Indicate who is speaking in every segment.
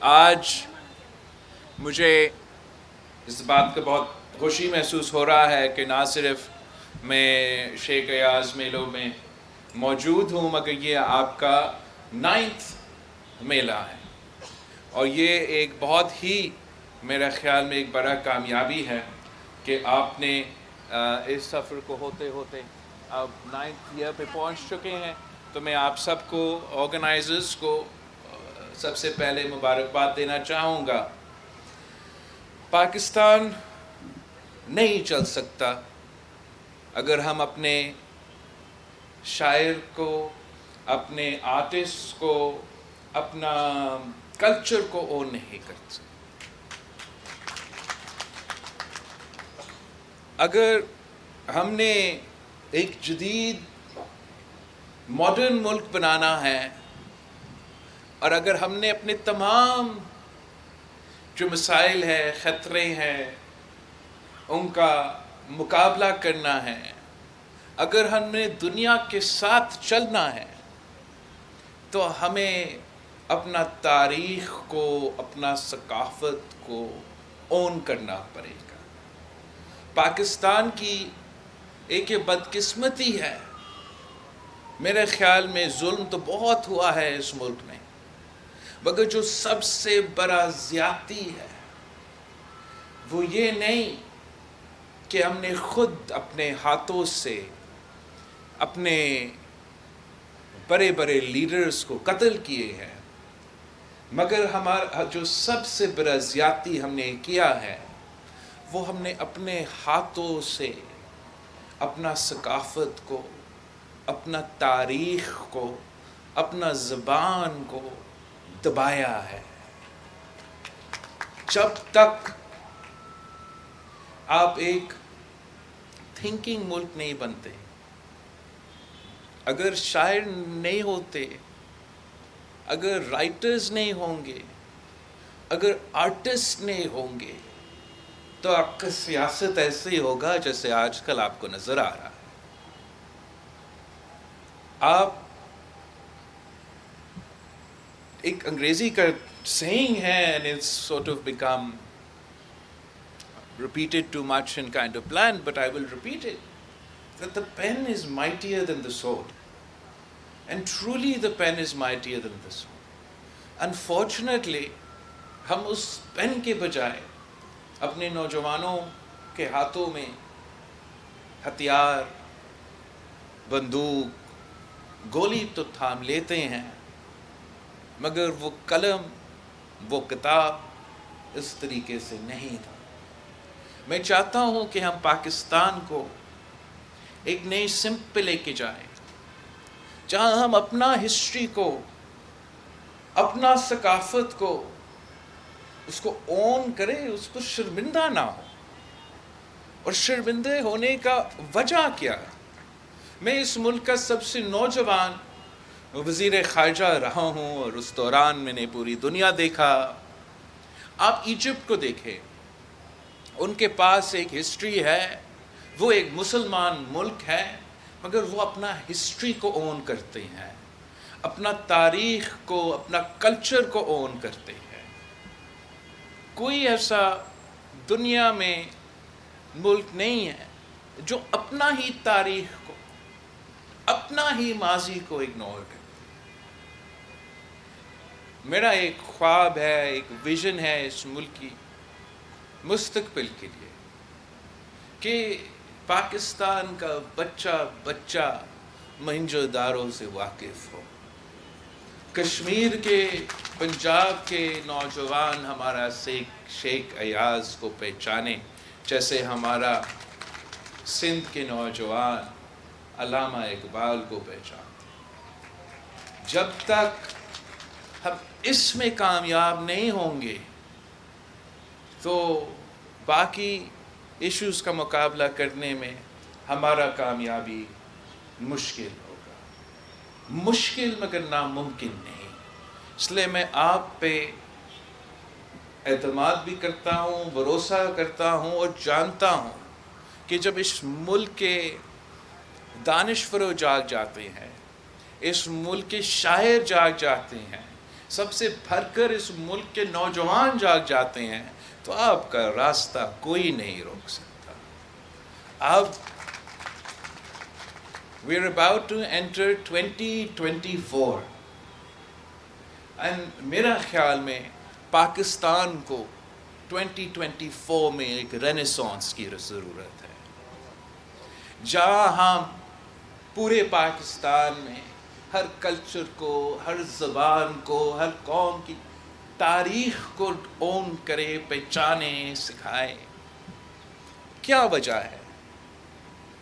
Speaker 1: آج مجھے اس بات کا بہت خوشی محسوس ہو رہا ہے کہ نہ صرف میں شیخ ایاز میلوں میں موجود ہوں مگر یہ آپ کا 9th میلہ ہے، اور یہ ایک بہت ہی میرا خیال میں ایک بڑا کامیابی ہے کہ آپ نے اس سفر کو ہوتے ہوتے اب 9th ایئر پہ پہنچ چکے ہیں۔ تو میں آپ سب کو، آرگنائزرز کو سب سے پہلے مبارکباد دینا چاہوں گا۔ پاکستان نہیں چل سکتا اگر ہم اپنے شاعر کو، اپنے آرٹسٹ کو، اپنا کلچر کو اون نہیں کر سکتے۔ اگر ہم نے ایک جدید ماڈرن ملک بنانا ہے، اور اگر ہم نے اپنے تمام جو مسائل ہیں، خطرے ہیں، ان کا مقابلہ کرنا ہے، اگر ہم نے دنیا کے ساتھ چلنا ہے، تو ہمیں اپنا تاریخ کو، اپنا ثقافت کو اون کرنا پڑے گا۔ پاکستان کی ایک یہ بدقسمتی ہے، میرے خیال میں ظلم تو بہت ہوا ہے اس ملک میں، مگر جو سب سے بڑا زیادتی ہے وہ یہ نہیں کہ ہم نے خود اپنے ہاتھوں سے اپنے بڑے بڑے لیڈرز کو قتل کیے ہیں، مگر ہمارا جو سب سے بڑا زیادتی ہم نے کیا ہے وہ ہم نے اپنے ہاتھوں سے اپنا ثقافت کو، اپنا تاریخ کو، اپنا زبان کو دبایا ہے۔ جب تک آپ ایک تھنکنگ ملک نہیں بنتے، اگر شاعر نہیں ہوتے، اگر رائٹرز نہیں ہوں گے، اگر آرٹسٹ نہیں ہوں گے، تو آپ کا سیاست ایسے ہی ہوگا جیسے آج کل آپ کو نظر آ رہا ہے۔ آپ ایک انگریزی کا saying ہے and it's sort of become repeated too much in kind of plan, but I will repeat it, that the pen is mightier than the sword, and truly the pen is mightier than the sword. Unfortunately ہم اس pain کے بجائے اپنے نوجوانوں کے ہاتھوں میں ہتھیار، بندوق، گولی تو تھام لیتے ہیں، مگر وہ قلم، وہ کتاب اس طریقے سے نہیں تھا۔ میں چاہتا ہوں کہ ہم پاکستان کو ایک نئی سمت پہ لے کے جائیں، جہاں ہم اپنا ہسٹری کو، اپنا ثقافت کو، اس کو اون کریں، اس کو شرمندہ نہ ہو۔ اور شرمندے ہونے کا وجہ کیا ہے؟ میں اس ملک کا سب سے نوجوان وزیر خارجہ رہا ہوں، اور اس دوران میں نے پوری دنیا دیکھا۔ آپ ایجپٹ کو دیکھیں، ان کے پاس ایک ہسٹری ہے، وہ ایک مسلمان ملک ہے، مگر وہ اپنا ہسٹری کو اون کرتے ہیں، اپنا تاریخ کو، اپنا کلچر کو اون کرتے ہیں۔ کوئی ایسا دنیا میں ملک نہیں ہے جو اپنا ہی تاریخ کو، اپنا ہی ماضی کو اگنور کرے۔ میرا ایک خواب ہے، ایک ویژن ہے اس ملک کی مستقبل کے لیے، کہ پاکستان کا بچہ موہنجو داڑو سے واقف ہو، کشمیر کے، پنجاب کے نوجوان ہمارا شیخ ایاز کو پہچانے، جیسے ہمارا سندھ کے نوجوان علامہ اقبال کو پہچانتے۔ جب تک ہم اس میں کامیاب نہیں ہوں گے تو باقی ایشوز کا مقابلہ کرنے میں ہمارا کامیابی مشکل ہوگا، مشکل مگر ناممکن نہیں۔ اس لیے میں آپ پہ اعتماد بھی کرتا ہوں، بھروسہ کرتا ہوں، اور جانتا ہوں کہ جب اس ملک کے دانشور جاگ جاتے ہیں، اس ملک کے شاعر جاگ جاتے ہیں، سب سے بھر کر اس ملک کے نوجوان جاگ جاتے ہیں تو آپ کا راستہ کوئی نہیں روک سکتا. اب we are about to enter 2024 and میرا خیال میں پاکستان کو 2024 میں ایک رینیسانس کی ضرورت ہے، جہاں ہم پورے پاکستان میں ہر کلچر کو، ہر زبان کو، ہر قوم کی تاریخ کو اون کرے، پہچانے، سکھائے. کیا وجہ ہے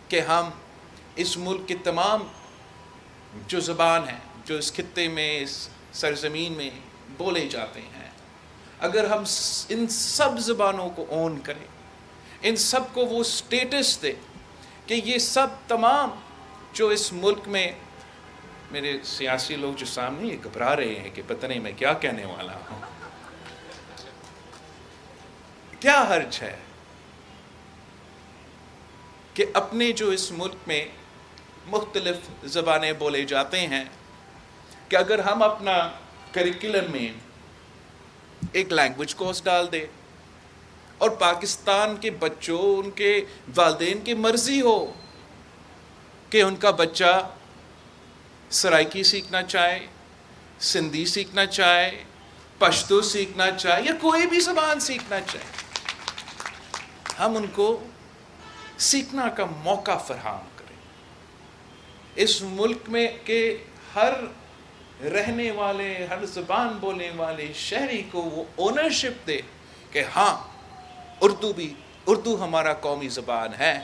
Speaker 1: کہ ہم اس ملک کے تمام جو زبان ہیں جو اس خطے میں، اس سرزمین میں بولے جاتے ہیں، اگر ہم ان سب زبانوں کو اون کریں، ان سب کو وہ سٹیٹس دے کہ یہ سب تمام جو اس ملک میں، میرے سیاسی لوگ جو سامنے یہ گھبرا رہے ہیں کہ پتہ نہیں میں کیا کہنے والا ہوں، کیا حرج ہے کہ اپنے جو اس ملک میں مختلف زبانیں بولے جاتے ہیں، کہ اگر ہم اپنا کریکولم میں ایک لینگویج کورس ڈال دے اور پاکستان کے بچوں، ان کے والدین کی مرضی ہو کہ ان کا بچہ سرائکی سیکھنا چاہے، سندھی سیکھنا چاہے، پشتو سیکھنا چاہے یا کوئی بھی زبان سیکھنا چاہے، ہم ان کو سیکھنا کا موقع فراہم کریں. اس ملک میں کہ ہر رہنے والے، ہر زبان بولنے والے شہری کو وہ اونرشپ دے کہ ہاں اردو ہمارا قومی زبان ہے،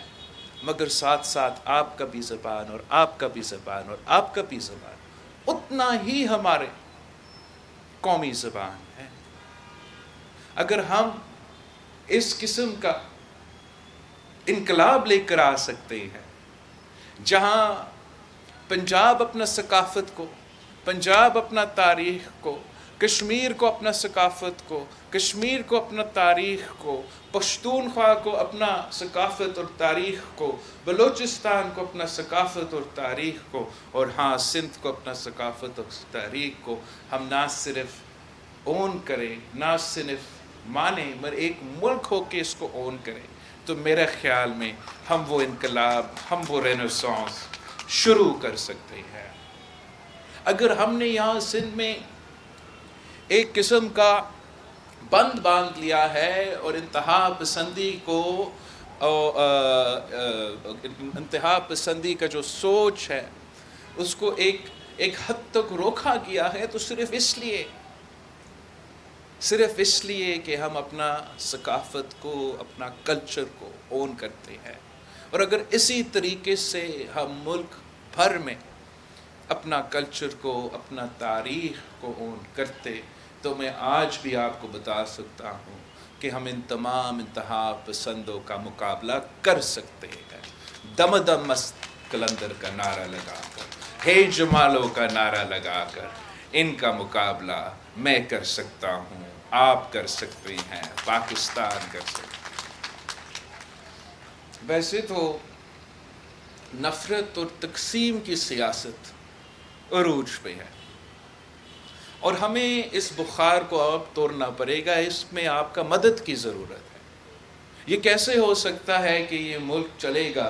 Speaker 1: مگر ساتھ ساتھ آپ کا بھی زبان اور آپ کا بھی زبان اور آپ کا بھی زبان اتنا ہی ہمارے قومی زبان ہے. اگر ہم اس قسم کا انقلاب لے کر آ سکتے ہیں، جہاں پنجاب اپنا ثقافت کو، پنجاب اپنا تاریخ کو، کشمیر کو اپنا ثقافت کو، کشمیر کو اپنا تاریخ کو، پشتونخوا کو اپنا ثقافت اور تاریخ کو، بلوچستان کو اپنا ثقافت اور تاریخ کو، اور ہاں سندھ کو اپنا ثقافت اور تاریخ کو ہم نہ صرف اون کریں، نہ صرف مانیں، مگر ایک ملک ہو کے اس کو اون کریں، تو میرے خیال میں ہم وہ انقلاب، ہم وہ رینیسانس شروع کر سکتے ہیں. اگر ہم نے یہاں سندھ میں ایک قسم کا بند باندھ لیا ہے اور انتہا پسندی کو، انتہا پسندی کا جو سوچ ہے اس کو ایک حد تک روکا گیا ہے، تو صرف اس لیے کہ ہم اپنا ثقافت کو، اپنا کلچر کو اون کرتے ہیں. اور اگر اسی طریقے سے ہم ملک بھر میں اپنا کلچر کو، اپنا تاریخ کو اون کرتے، تو میں آج بھی آپ کو بتا سکتا ہوں کہ ہم ان تمام انتہا پسندوں کا مقابلہ کر سکتے ہیں. دم دم مست قلندر کا نعرہ لگا کر، ہے جمالوں کا نعرہ لگا کر ان کا مقابلہ میں کر سکتا ہوں، آپ کر سکتے ہیں، پاکستان کر سکتے ہیں. ویسے تو نفرت اور تقسیم کی سیاست عروج پہ ہے، اور ہمیں اس بخار کو اب توڑنا پڑے گا. اس میں آپ کا مدد کی ضرورت ہے. یہ کیسے ہو سکتا ہے کہ یہ ملک چلے گا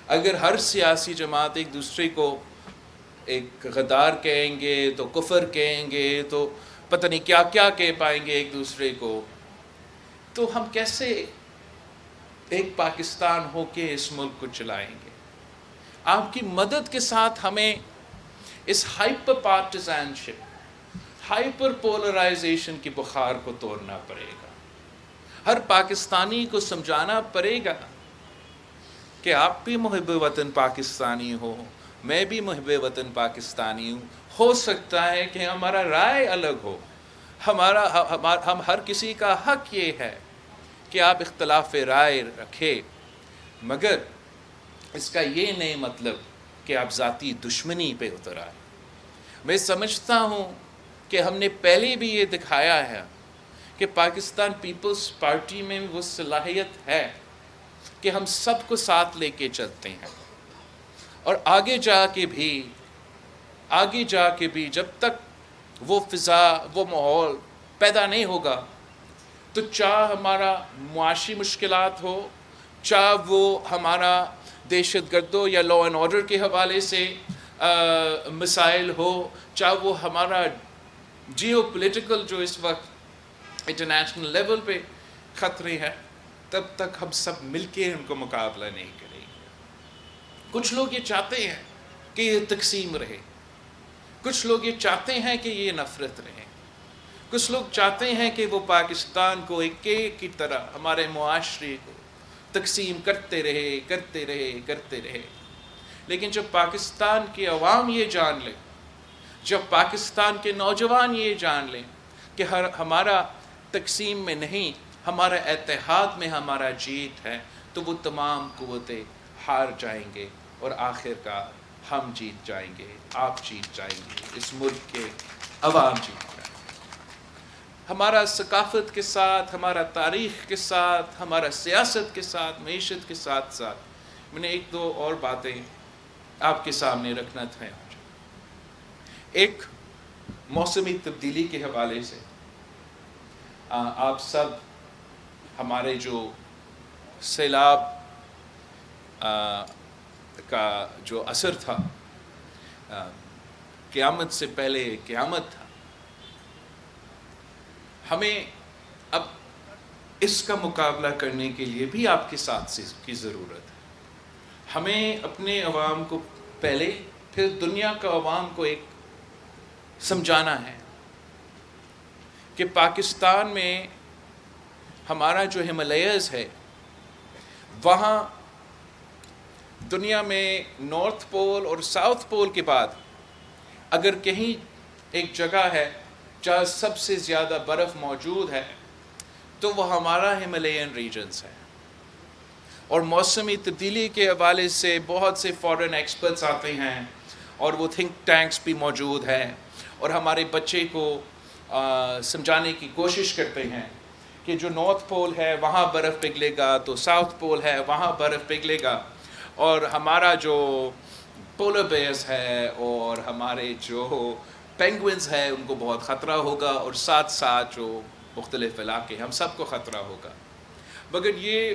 Speaker 1: اگر ہر سیاسی جماعت ایک دوسرے کو ایک غدار کہیں گے، تو کفر کہیں گے، تو پتہ نہیں کیا کیا کہہ پائیں گے ایک دوسرے کو. تو ہم کیسے ایک پاکستان ہو کے اس ملک کو چلائیں گے؟ آپ کی مدد کے ساتھ ہمیں اس ہائپر پارٹیزن شپ، ہائپر پولرائزیشن کی بخار کو توڑنا پڑے گا. ہر پاکستانی کو سمجھانا پڑے گا کہ آپ بھی محب وطن پاکستانی ہو، میں بھی محب وطن پاکستانی ہوں. ہو سکتا ہے کہ ہمارا رائے الگ ہو، ہم ہر کسی کا حق یہ ہے کہ آپ اختلاف رائے رکھے، مگر اس کا یہ نہیں مطلب کہ آپ ذاتی دشمنی پہ اتر آئے. میں سمجھتا ہوں کہ ہم نے پہلے بھی یہ دکھایا ہے کہ پاکستان پیپلز پارٹی میں وہ صلاحیت ہے کہ ہم سب کو ساتھ لے کے چلتے ہیں، اور آگے جا کے بھی جب تک وہ فضا، وہ ماحول پیدا نہیں ہوگا تو چاہے ہمارا معاشی مشکلات ہو، چاہے وہ ہمارا دہشت گردوں یا لا اینڈ آرڈر کے حوالے سے مسائل ہو، چاہے وہ ہمارا جیو پولیٹیکل جو اس وقت انٹرنیشنل لیول پہ خطرے ہیں، تب تک ہم سب مل کے ان کو مقابلہ نہیں کریں گے۔ کچھ لوگ یہ چاہتے ہیں کہ یہ تقسیم رہے، کچھ لوگ یہ چاہتے ہیں کہ یہ نفرت رہے، کچھ لوگ چاہتے ہیں کہ وہ پاکستان کو ایک کیک کی طرح ہمارے معاشرے کو تقسیم کرتے رہے۔ لیکن جب پاکستان کی عوام یہ جان لے، جب پاکستان کے نوجوان یہ جان لیں کہ ہمارا تقسیم میں نہیں، ہمارا اتحاد میں ہمارا جیت ہے، تو وہ تمام قوتیں ہار جائیں گے اور آخر کار ہم جیت جائیں گے، آپ جیت جائیں گے، اس ملک کے عوام جیت جائیں گے۔ ہمارا ثقافت کے ساتھ، ہمارا تاریخ کے ساتھ، ہمارا سیاست کے ساتھ، معیشت کے ساتھ ساتھ میں نے ایک دو اور باتیں آپ کے سامنے رکھنا تھا۔ ایک موسمی تبدیلی کے حوالے سے آپ سب ہمارے جو سیلاب کا جو اثر تھا، قیامت سے پہلے قیامت تھا، ہمیں اب اس کا مقابلہ کرنے کے لیے بھی آپ کے ساتھ کی ضرورت ہے۔ ہمیں اپنے عوام کو پہلے، پھر دنیا کا عوام کو ایک سمجھانا ہے کہ پاکستان میں ہمارا جو ہمالیاز ہے، وہاں دنیا میں نارتھ پول اور ساؤتھ پول کے بعد اگر کہیں ایک جگہ ہے جہاں سب سے زیادہ برف موجود ہے تو وہ ہمارا ہمالیین ریجنز ہے۔ اور موسمی تبدیلی کے حوالے سے بہت سے فارن ایکسپرٹس آتے ہیں اور وہ تھنک ٹینکس بھی موجود ہیں اور ہمارے بچے کو سمجھانے کی کوشش کرتے ہیں کہ جو نارتھ پول ہے وہاں برف پگھلے گا، تو ساؤتھ پول ہے وہاں برف پگھلے گا، اور ہمارا جو پولر بیئرز ہے اور ہمارے جو پینگوئنز ہے ان کو بہت خطرہ ہوگا، اور ساتھ ساتھ جو مختلف علاقے ہم سب کو خطرہ ہوگا۔ مگر یہ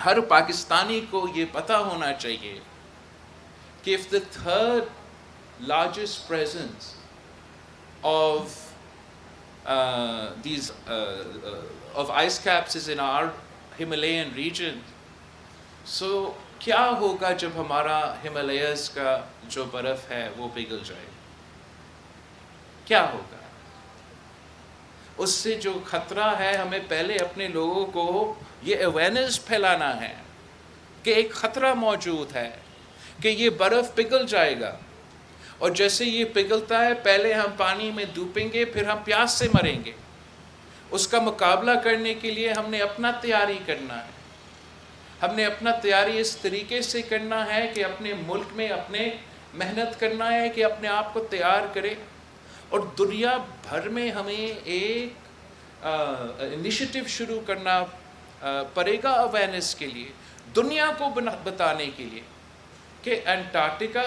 Speaker 1: ہر پاکستانی کو یہ پتہ ہونا چاہیے کہ if the third largest presence of of ice caps is in our Himalayan region, so کیا ہوگا جب ہمارا ہمالیاز کا جو برف ہے وہ پگھل جائے؟ کیا ہوگا؟ اس سے جو خطرہ ہے، ہمیں پہلے اپنے لوگوں کو یہ اویئرنیس پھیلانا ہے کہ ایک خطرہ موجود ہے، کہ یہ برف پگھل جائے گا، اور جیسے یہ پگھلتا ہے پہلے ہم پانی میں ڈوبیں گے، پھر ہم پیاس سے مریں گے۔ اس کا مقابلہ کرنے کے لیے ہم نے اپنا تیاری کرنا ہے، ہم نے اپنا تیاری اس طریقے سے کرنا ہے کہ اپنے ملک میں اپنے محنت کرنا ہے کہ اپنے آپ کو تیار کرے، اور دنیا بھر میں ہمیں ایک انیشیٹو شروع کرنا پڑے گا اویئرنیس کے لیے، دنیا کو بتانے کے لیے کہ انٹارکٹیکا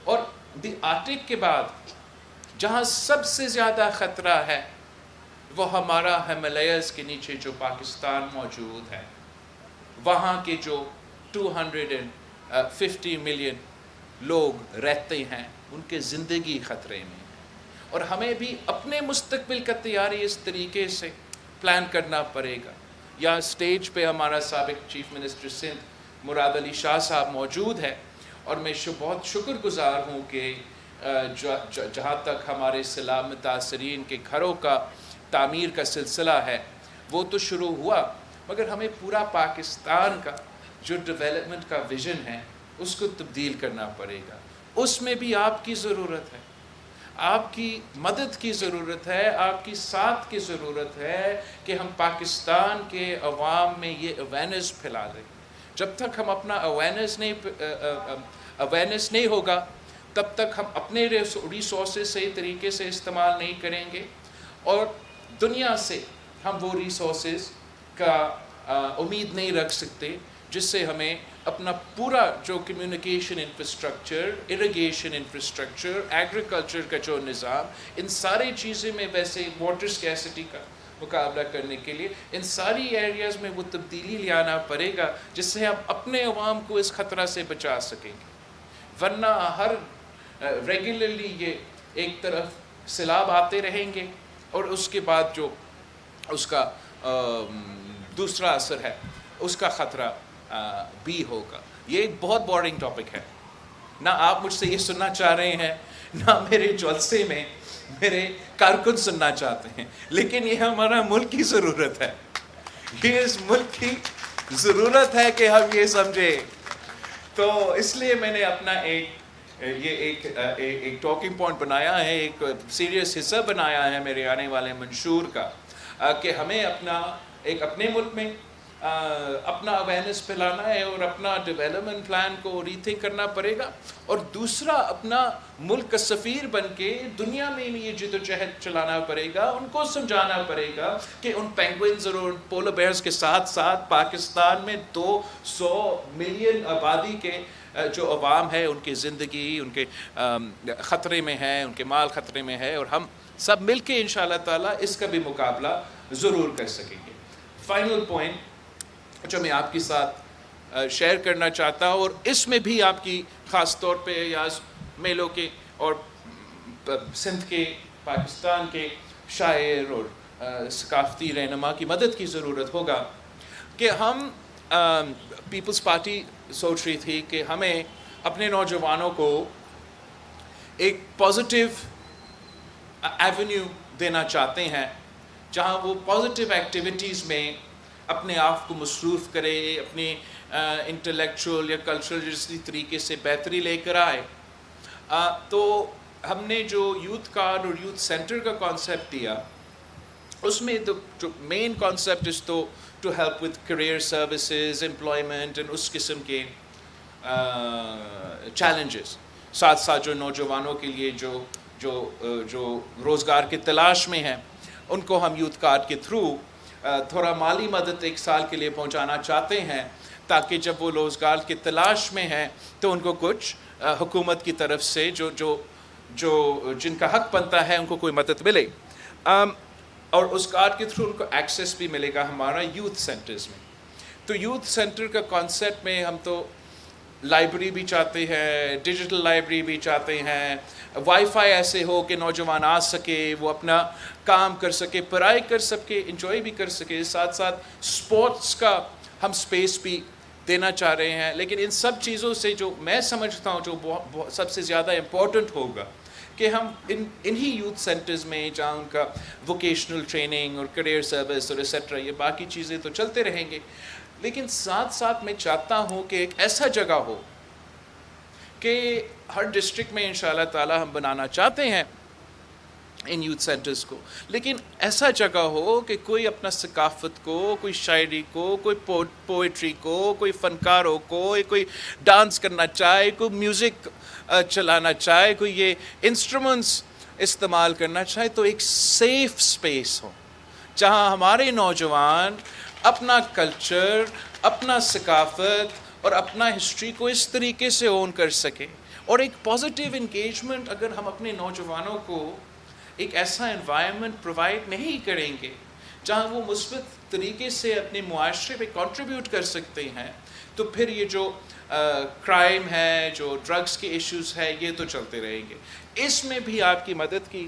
Speaker 1: اور دی آرکٹک کے بعد جہاں سب سے زیادہ خطرہ ہے وہ ہمارا ہمالیاز کے نیچے جو پاکستان موجود ہے، وہاں کے جو 250 ملین لوگ رہتے ہیں، ان کے زندگی خطرے میں، اور ہمیں بھی اپنے مستقبل کا تیاری اس طریقے سے پلان کرنا پڑے گا۔ یہاں سٹیج پہ ہمارا سابق چیف منسٹر سندھ مراد علی شاہ صاحب موجود ہے، اور میں بہت شکر گزار ہوں کہ جہاں تک ہمارے سیلاب متاثرین کے گھروں کا تعمیر کا سلسلہ ہے وہ تو شروع ہوا، مگر ہمیں پورا پاکستان کا جو ڈیولپمنٹ کا ویژن ہے اس کو تبدیل کرنا پڑے گا۔ اس میں بھی آپ کی ضرورت ہے، آپ کی مدد کی ضرورت ہے، آپ کی ساتھ کی ضرورت ہے کہ ہم پاکستان کے عوام میں یہ اویئرنیس پھیلا دیں۔ جب تک ہم اپنا اویئرنیس نہیں ہوگا تب تک ہم اپنے ریسورسز صحیح طریقے سے استعمال نہیں کریں گے، اور دنیا سے ہم وہ ریسورسز کا امید نہیں رکھ سکتے جس سے ہمیں اپنا پورا جو communication infrastructure, irrigation infrastructure, agriculture کا جو نظام، ان ساری چیزیں میں ویسے واٹر اسکیسٹی کا مقابلہ کرنے کے لیے ان ساری ایریاز میں وہ تبدیلی لانا پڑے گا جس سے ہم اپنے عوام کو اس خطرہ سے بچا سکیں گے. ورنہ ہر ریگولرلی یہ ایک طرف سیلاب آتے رہیں گے اور اس کے بعد جو اس کا دوسرا اثر ہے اس کا خطرہ بھی ہوگا. یہ ایک بہت بورنگ ٹاپک ہے، نہ آپ مجھ سے یہ سننا چاہ رہے ہیں، نہ میرے جلسے میں میرے کارکن سننا چاہتے ہیں، لیکن یہ ہمارا ملک کی ضرورت ہے. یہ اس ملک کی ضرورت ہے کہ ہم یہ سمجھیں. تو اس لیے میں نے اپنا ایک ٹاکنگ پوائنٹ بنایا ہے، ایک سیریس حصہ بنایا ہے میرے آنے والے منشور کا، کہ ہمیں اپنے ملک میں اپنا اویئرنیس پھیلانا ہے اور اپنا ڈیولپمنٹ پلان کو ری تھنک کرنا پڑے گا، اور دوسرا اپنا ملک کا سفیر بن کے دنیا میں یہ جدوجہد چلانا پڑے گا. ان کو سمجھانا پڑے گا کہ ان پینگوئنز اور پولر بیئرز کے ساتھ ساتھ پاکستان میں 200 ملین آبادی کے جو عوام ہے ان کی زندگی ان کے خطرے میں ہے، ان کے مال خطرے میں ہے، اور ہم سب مل کے انشاءاللہ تعالیٰ اس کا بھی مقابلہ ضرور کر سکیں گے. فائنل پوائنٹ جو میں آپ کے ساتھ شیئر کرنا چاہتا ہوں، اور اس میں بھی آپ کی خاص طور پہ یاز میلوں کے اور سندھ کے پاکستان کے شاعر اور ثقافتی رہنما کی مدد کی ضرورت ہوگا، کہ ہم پیپلز پارٹی سوچ رہی تھی کہ ہمیں اپنے نوجوانوں کو ایک پازیٹیو ایونیو دینا چاہتے ہیں جہاں وہ پازیٹیو ایکٹیویٹیز میں اپنے آپ کو مصروف کرے، اپنی انٹلیکچوئل یا کلچرل جس طریقے سے بہتری لے کر آئے. تو ہم نے جو یوتھ کارڈ اور یوتھ سینٹر کا کانسیپٹ دیا، اس میں جو main concept is to help with career services, employment and اس قسم کے چیلنجز. ساتھ ساتھ جو نوجوانوں کے لیے جو روزگار کی تلاش میں ہیں ان کو ہم یوتھ کارڈ کے تھرو تھوڑا مالی مدد 1 سال کے لیے پہنچانا چاہتے ہیں، تاکہ جب وہ روزگار کی تلاش میں ہیں تو ان کو کچھ حکومت کی طرف سے جو جن کا حق بنتا ہے ان کو کوئی مدد ملے. اور اس کارڈ کے تھرو ان کو ایکسیس بھی ملے گا ہمارا یوتھ سینٹرز میں. تو یوتھ سینٹر کا کانسیپٹ میں ہم تو لائبریری بھی چاہتے ہیں، ڈیجیٹل لائبریری بھی چاہتے ہیں، وائی فائی ایسے ہو کہ نوجوان آ سکے، وہ اپنا کام کر سکے، پڑھائی کر سکے، انجوائے بھی کر سکے. ساتھ ساتھ سپورٹس کا ہم سپیس بھی دینا چاہ رہے ہیں. لیکن ان سب چیزوں سے جو میں سمجھتا ہوں جو سب سے زیادہ امپورٹنٹ ہوگا کہ ہم انہی یوتھ سینٹرز میں جہاں ان کا ووکیشنل ٹریننگ اور کیریئر سروس اور ایسیٹرا، یہ باقی چیزیں تو چلتے رہیں گے، لیکن ساتھ ساتھ میں چاہتا ہوں کہ ایک ایسا جگہ ہو کہ ہر ڈسٹرکٹ میں انشاءاللہ تعالی ہم بنانا چاہتے ہیں ان یوتھ سینٹرز کو، لیکن ایسا جگہ ہو کہ کوئی اپنا ثقافت کو، کوئی شاعری کو، کوئی پوئٹری کو، کوئی فنکاروں کو، کوئی ڈانس کرنا چاہے، کوئی میوزک چلانا چاہے، کوئی یہ انسٹرومنٹس استعمال کرنا چاہے، تو ایک سیف سپیس ہو جہاں ہمارے نوجوان اپنا کلچر، اپنا ثقافت اور اپنا ہسٹری کو اس طریقے سے اون کر سکے. اور ایک پازیٹیو انگیجمنٹ اگر ہم اپنے نوجوانوں کو ایک ایسا انوائرمنٹ پرووائڈ نہیں کریں گے جہاں وہ مثبت طریقے سے اپنے معاشرے پہ کنٹریبیوٹ کر سکتے ہیں، تو پھر یہ جو کرائم ہے، جو ڈرگس کے ایشوز ہے، یہ تو چلتے رہیں گے. اس میں بھی آپ کی مدد کی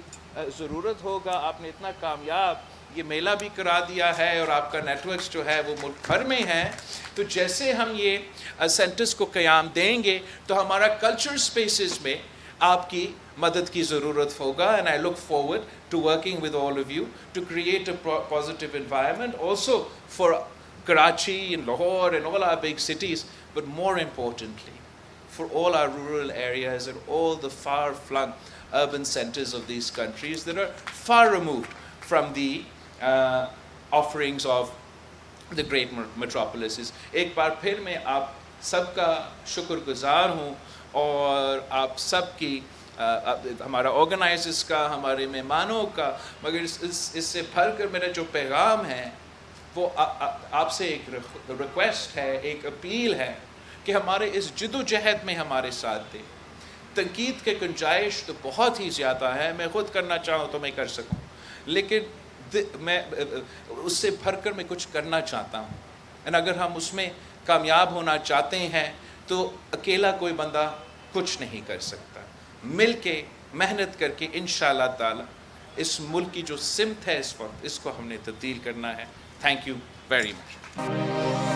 Speaker 1: ضرورت ہوگا. آپ نے اتنا کامیاب یہ میلہ بھی کرا دیا ہے اور آپ کا نیٹ ورکس جو ہے وہ ملک بھر میں ہے، تو جیسے ہم یہ سینٹرز کو قیام دیں گے تو ہمارا کلچر سپیسز میں آپ کی مدد کی ضرورت ہوگا. And I look forward to working with all of you to create a positive environment also for Karachi and Lahore and all our big cities, but more importantly for all our rural areas and all the far-flung urban centers of these countries that are far removed from the offerings of the great metropolises. ایک بار پھر میں آپ سب کا شکر گزار ہوں، اور آپ سب کی ہمارا آرگنائزرز کا، ہمارے مہمانوں کا، مگر اس سے بھر کر میرا جو پیغام ہے وہ آپ سے ایک ریکویسٹ ہے، ایک اپیل ہے کہ ہمارے اس جد و جہد میں ہمارے ساتھ دیں۔ تنقید کے گنجائش تو بہت ہی زیادہ ہے، میں خود کرنا چاہوں تو میں کر سکوں، لیکن میں اس سے بھر کر میں کچھ کرنا چاہتا ہوں۔ اگر ہم اس میں کامیاب ہونا چاہتے ہیں تو اکیلا کوئی بندہ کچھ نہیں کر سکتا، مل کے محنت کر کے انشاءاللہ تعالی اس ملک کی جو سمت ہے اس وقت، اس کو ہم نے تبدیل کرنا ہے۔ Thank you very much.